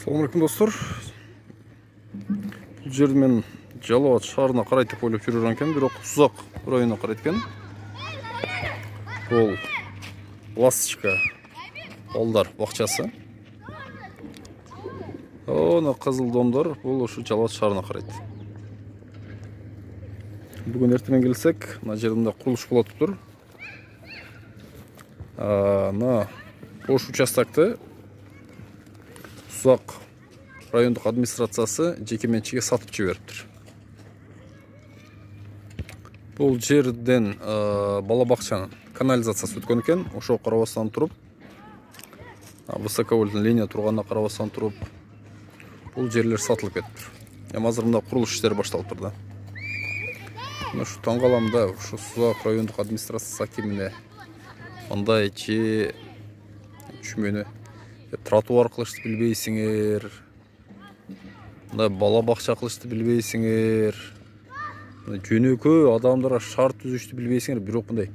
Салам алейкум достор. Бұл жерді мен Жалауат шаарына қарай деп ойлап жүрген екен, бирок Сузак районуна карайт экен. Бұл Ласточка балдар бакчасы. Ана кызыл домдор бұл ушу Жалауат шаарына карайт. Бүгүн эртемен келсек, мына жерде курулуш болуп тур. Мына бош участокты Сузак райондук администрациясы жеке менчикке сатып жибериптир. Бул жерден бала бакчанын канализациясы өткөн экен. Ошого карабастан туруп, высоковольтный линия турганына карабастан туруп, бул жерлер сатылып кетиптир. Эми азыр мында курулуш иштери башталыптыр да. Ушу таң калам да, ушу Сузак райондук администрациясы акимине мындай түшүнбөйм. Тротуар кылышты билбейсиңер, мындай бала бакча кылышты билбейсиңер, жөнөкөй адамдарга шарт түзүштү билбейсиңер, бирок мындай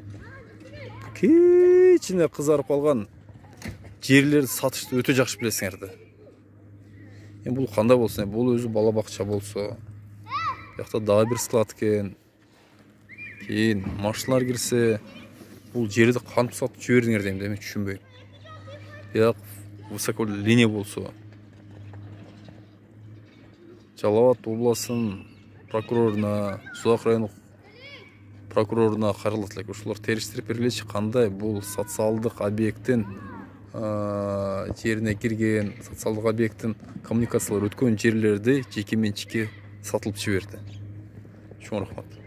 кичине кызарып калган жерлерди сатышты өтө жакшы билесиңер да. Эми бул кандай болсун? Бул өзү бала бакча болсо, бuyakta дагы бир склад экен. Кийин машиналар кирсе, бул жерди кантип сатып жибердиңер дейм да, мен түшүнбөйм. Бияк высоковольтный линия болсо, Жалауат областынын прокуроруна, Сузак районук прокуроруна кайрылат элек. Ушулар териштирип бергилечи, кандай бул социалдык объекттин жерине кирген, социалдык объекттин коммуникациялар өткөн жерлерди жеке менчикке сатылып жиберди. Чоң рахмат.